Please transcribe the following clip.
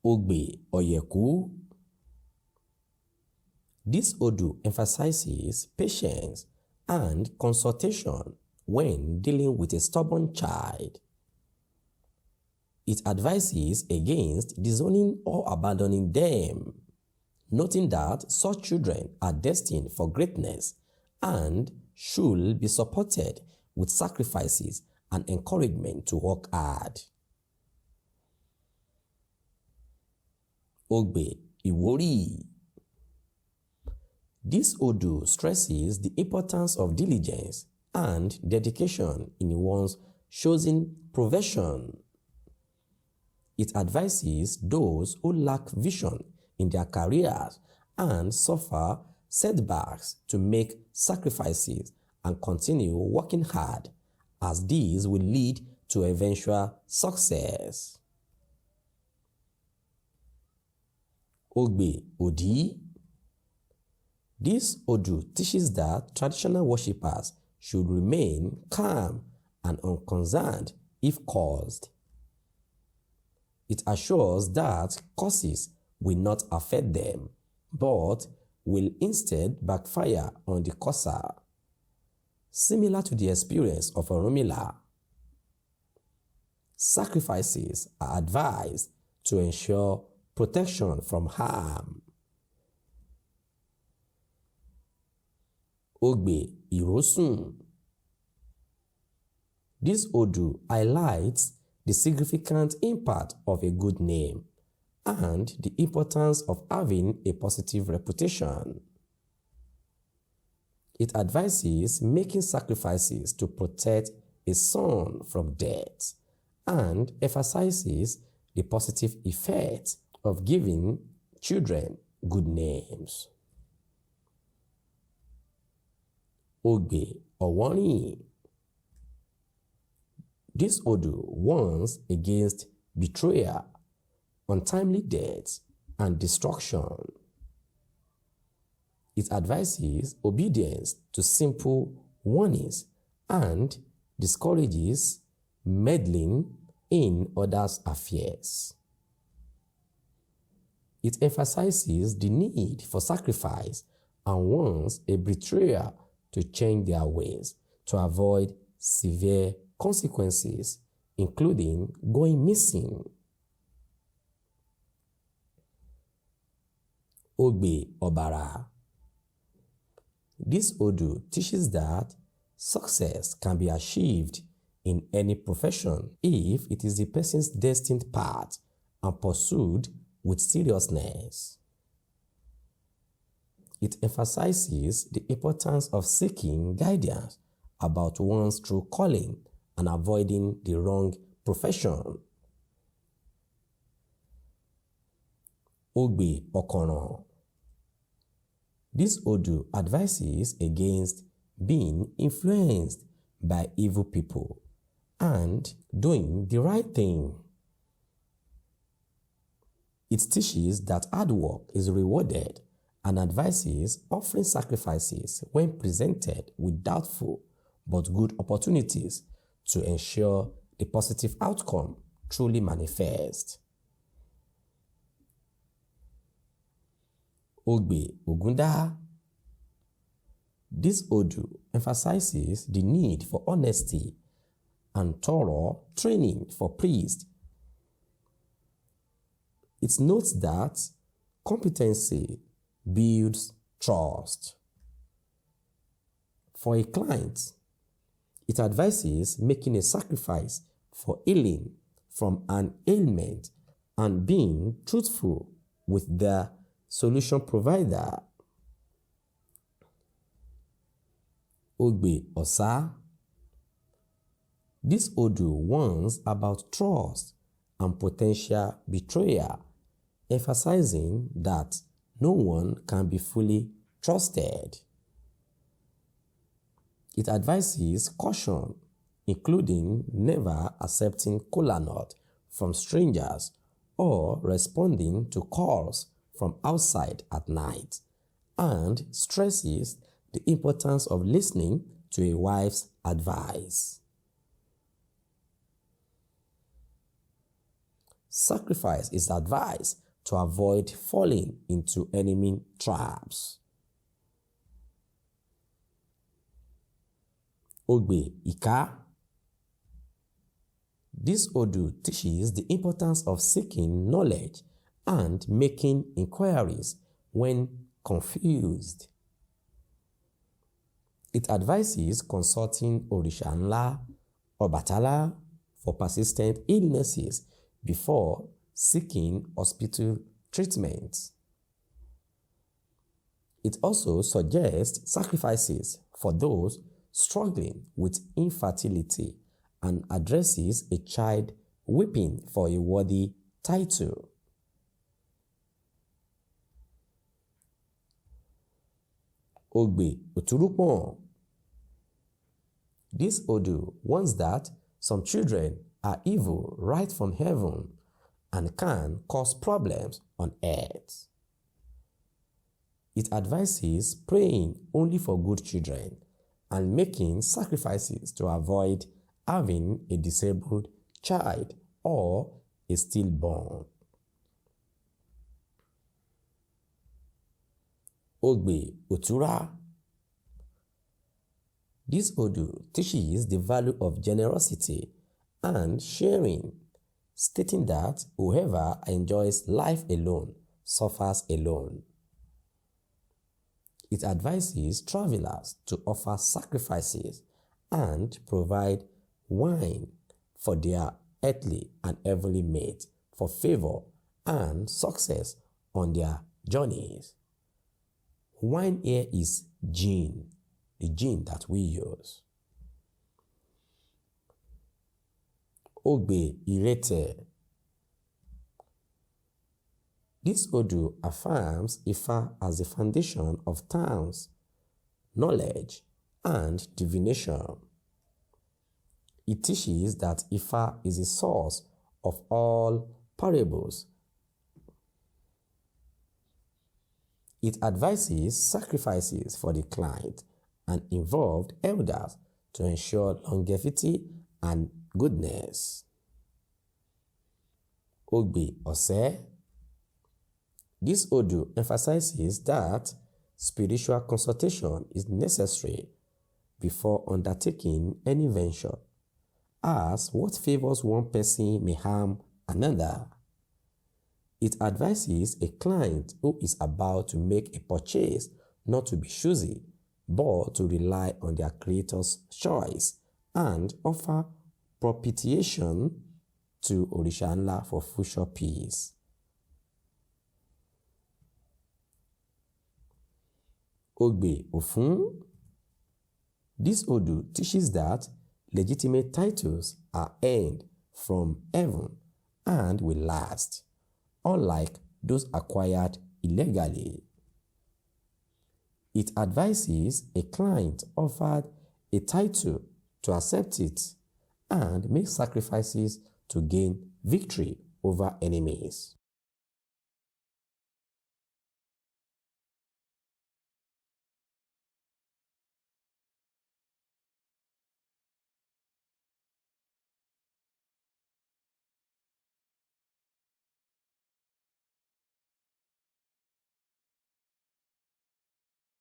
Ogbè-Ọ. This Odu emphasizes patience and consultation when dealing with a stubborn child. It advises against disowning or abandoning them, noting that such children are destined for greatness and should be supported with sacrifices and encouragement to work hard. Ogbè-Ìwòrì. This Odu stresses the importance of diligence and dedication in one's chosen profession. It advises those who lack vision in their careers and suffer setbacks to make sacrifices and continue working hard, as these will lead to eventual success. Ogbè-Òdí. This Odu teaches that traditional worshippers should remain calm and unconcerned if caused. It assures that causes will not affect them, but will instead backfire on the causer, similar to the experience of Orunmila. Sacrifices are advised to ensure protection from harm. Ogbè-Ìrosùn. This Odu highlights the significant impact of a good name and the importance of having a positive reputation. It advises making sacrifices to protect a son from death and emphasizes the positive effect of giving children good names. Ogbè-Ọ. This Odu warns against betrayal, untimely death, and destruction. It advises obedience to simple warnings and discourages meddling in others' affairs. It emphasizes the need for sacrifice and warns a betrayer to change their ways to avoid severe consequences, including going missing. Ogbè-Ọ. This Odu teaches that success can be achieved in any profession if it is the person's destined path and pursued with seriousness. It emphasizes the importance of seeking guidance about one's true calling and avoiding the wrong profession. Ogbè-Ọ. This Odu advises against being influenced by evil people and doing the right thing. It teaches that hard work is rewarded and advises offering sacrifices when presented with doubtful but good opportunities to ensure the positive outcome truly manifests. Ogbè-Ògúndá. This Odu emphasizes the need for honesty and thorough training for priests. It notes that competency builds trust. For a client, it advises making a sacrifice for healing from an ailment and being truthful with the solution provider. Ogbè-Ọ. This Odu warns about trust and potential betrayal, emphasizing that no one can be fully trusted. It advises caution, including never accepting kola nut from strangers or responding to calls from outside at night, and stresses the importance of listening to a wife's advice. sacrifice is advised to avoid falling into enemy traps. Ogbè-Ìká. This Odu teaches the importance of seeking knowledge and making inquiries when confused. It advises consulting Òrìṣà ńlá, Ọbàtálá, for persistent illnesses before seeking hospital treatment. It also suggests sacrifices for those struggling with infertility and addresses a child weeping for a worthy title. Ogbè-Òtúúrúpọ. This Odu warns that some children are evil right from heaven and can cause problems on earth. It advises praying only for good children and making sacrifices to avoid having a disabled child or a stillborn. Ogbè-Òtúrá. This Odu teaches the value of generosity and sharing, stating that whoever enjoys life alone suffers alone. It advises travelers to offer sacrifices and provide wine for their earthly and heavenly mate for favor and success on their journeys. Wine here is gin, the gin that we use. Ogbè-Ìrẹ. This Odu affirms Ifa as the foundation of towns, knowledge, and divination. It teaches that Ifa is the source of all parables. It advises sacrifices for the client and involved elders to ensure longevity and goodness. Ogbè-Ọ. This Odu emphasizes that spiritual consultation is necessary before undertaking any venture, as what favors one person may harm another. It advises a client who is about to make a purchase not to be choosy, but to rely on their creator's choice and offer propitiation to Òrìṣà ńlá for future peace. Ogbè-Òfún. This Odu teaches that legitimate titles are earned from heaven and will last, unlike those acquired illegally. It advises a client offered a title to accept it and make sacrifices to gain victory over enemies.